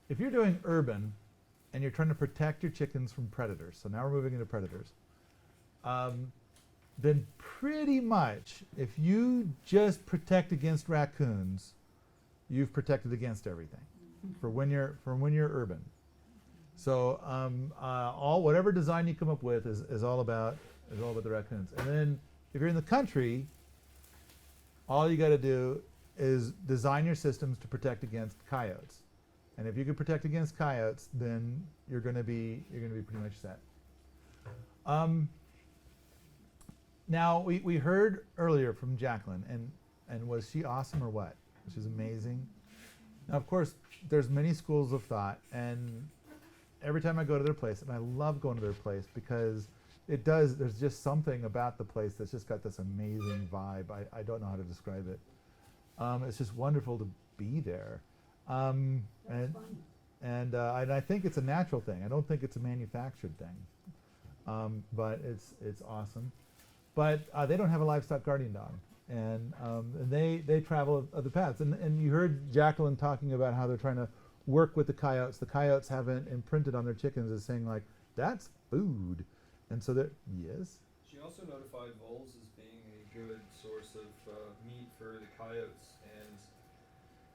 if you're doing urban and you're trying to protect your chickens from predators, so now we're moving into predators, then pretty much if you just protect against raccoons, you've protected against everything for when you're urban. So whatever design you come up with is all about the raccoons. And then if you're in the country, all you got to do is design your systems to protect against coyotes. And if you can protect against coyotes, then you're going to be pretty much set. Now we heard earlier from Jacqueline, and was she awesome or what? She's amazing. Now of course there's many schools of thought, and every time I go to their place, and I love going to their place because there's just something about the place that's just got this amazing vibe. I don't know how to describe it. It's just wonderful to be there. And I think it's a natural thing. I don't think it's a manufactured thing. But it's awesome. But they don't have a livestock guardian dog. And they travel other paths. And you heard Jacqueline talking about how they're trying to work with the coyotes. The coyotes haven't imprinted on their chickens as saying like, that's food. And so they're, yes? She also notified voles as being a good source of meat for the coyotes. And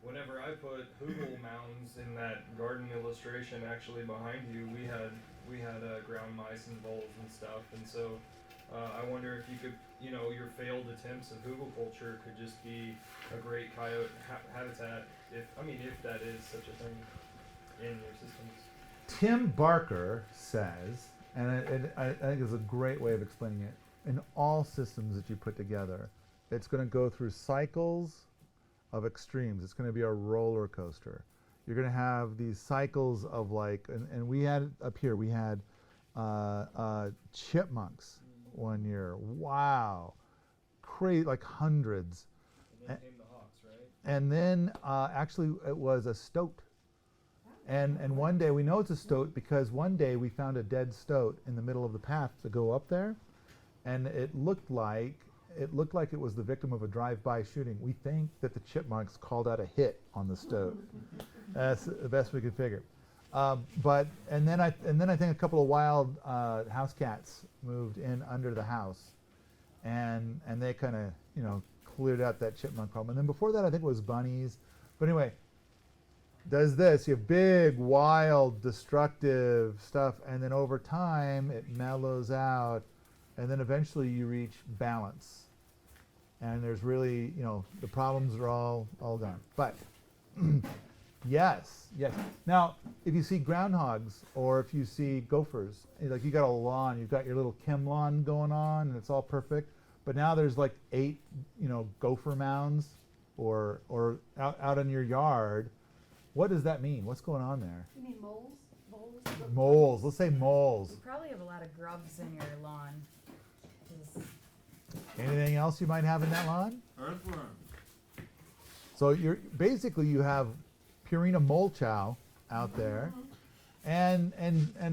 whenever I put hoogle mounds in that garden illustration actually behind you, we had ground mice and voles and stuff. And so I wonder if you could, your failed attempts of hoogle culture could just be a great coyote habitat, if that is such a thing in your systems. Tim Barker says, and I think it's a great way of explaining it, in all systems that you put together, it's going to go through cycles of extremes. It's going to be a roller coaster. You're going to have these cycles of and we had up here, we had chipmunks one year. Wow. Crazy, like hundreds. And then came the hawks, right? And then actually it was a stoat. And one day, we know it's a stoat because one day we found a dead stoat in the middle of the path to go up there, and it looked like it was the victim of a drive-by shooting. We think that the chipmunks called out a hit on the stoat. That's the best we could figure. And then I think a couple of wild house cats moved in under the house, and they kind of cleared out that chipmunk problem. And then before that, I think it was bunnies. But anyway. Does this, you have big, wild, destructive stuff, and then over time it mellows out, and then eventually you reach balance. And there's really, the problems are all gone. But yes. Now, if you see groundhogs or if you see gophers, like you got a lawn, you've got your little chem lawn going on, and it's all perfect. But now there's like 8, gopher mounds or out in your yard. What does that mean? What's going on there? You mean moles? Moles. Let's say moles. You probably have a lot of grubs in your lawn. Anything else you might have in that lawn? Earthworm. So you have Purina mole chow out there, and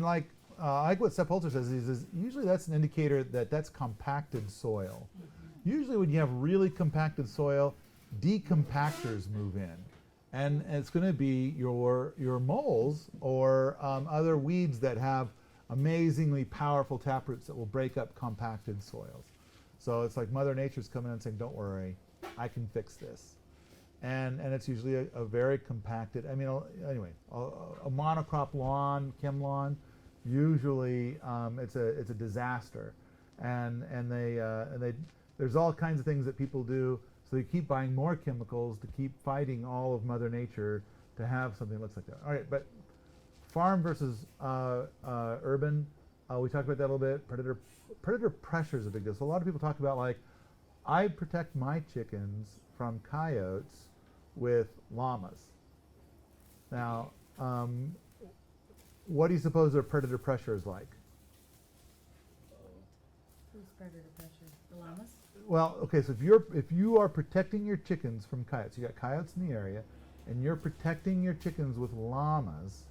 like what Sepp Holzer says is usually that's an indicator that that's compacted soil. Usually when you have really compacted soil, decompactors move in. And it's going to be your moles or other weeds that have amazingly powerful taproots that will break up compacted soils. So it's like Mother Nature's coming in and saying, don't worry, I can fix this. And it's usually a very compacted, anyway, a monocrop lawn, chem lawn, usually it's a disaster. And there's all kinds of things that people do. So you keep buying more chemicals to keep fighting all of Mother Nature to have something that looks like that. All right, but farm versus urban, we talked about that a little bit. Predator pressure is a big deal. So a lot of people talk about I protect my chickens from coyotes with llamas. Now, what do you suppose their predator pressure is like? Who's predator pressure? The llamas? Well, okay, so if you are protecting your chickens from coyotes, you got coyotes in the area, and you're protecting your chickens with llamas,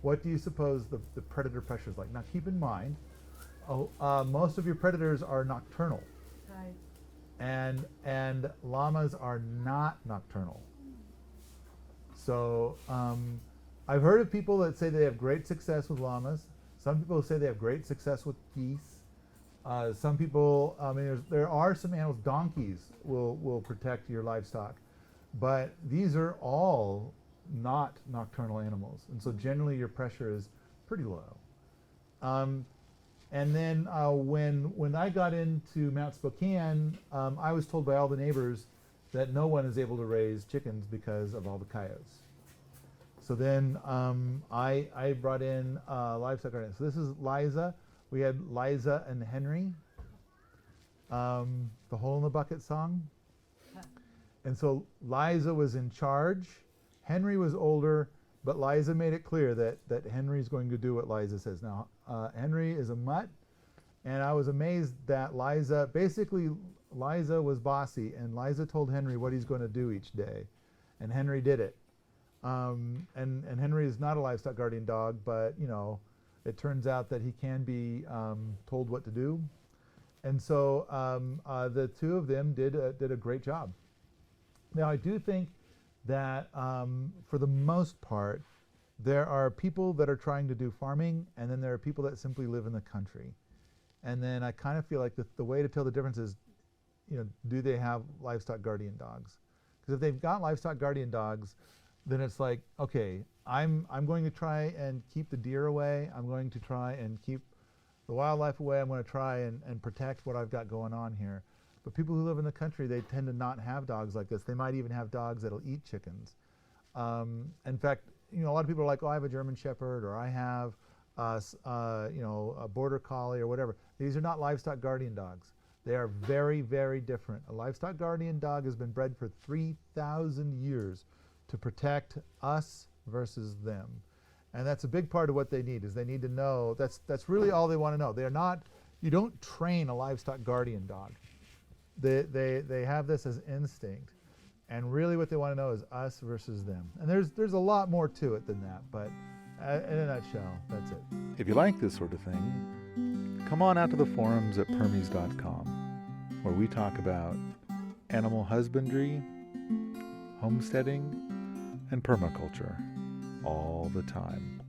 what do you suppose the predator pressure is like? Now keep in mind, most of your predators are nocturnal. Hi. And llamas are not nocturnal. So I've heard of people that say they have great success with llamas. Some people say they have great success with geese. Some people, I mean, there are some animals. Donkeys will protect your livestock, but these are all not nocturnal animals, and so generally your pressure is pretty low. And then when I got into Mount Spokane, I was told by all the neighbors that no one is able to raise chickens because of all the coyotes. So then I brought in livestock guardians. So this is Liza. We had Liza and Henry, the Hole in the Bucket song. And so Liza was in charge. Henry was older, but Liza made it clear that Henry's going to do what Liza says. Now, Henry is a mutt, and I was amazed that Liza was bossy, and Liza told Henry what he's going to do each day, and Henry did it. And Henry is not a livestock guardian dog, but it turns out that he can be told what to do, and so the two of them did a great job. Now, I do think that for the most part, there are people that are trying to do farming, and then there are people that simply live in the country. And then I kind of feel like the way to tell the difference is, do they have livestock guardian dogs? Because if they've got livestock guardian dogs, then it's like, okay, I'm going to try and keep the deer away. I'm going to try and keep the wildlife away. I'm going to try and protect what I've got going on here. But people who live in the country, they tend to not have dogs like this. They might even have dogs that'll eat chickens. In fact, a lot of people are like, oh, I have a German Shepherd, or I have a Border Collie or whatever. These are not livestock guardian dogs. They are very, very different. A livestock guardian dog has been bred for 3,000 years to protect us versus them. And that's a big part of what they need, is they need to know, that's really all they want to know. They're not, you don't train a livestock guardian dog. They have this as instinct. And really what they want to know is us versus them. And there's a lot more to it than that, but in a nutshell, that's it. If you like this sort of thing, come on out to the forums at permies.com, where we talk about animal husbandry, homesteading, and permaculture all the time.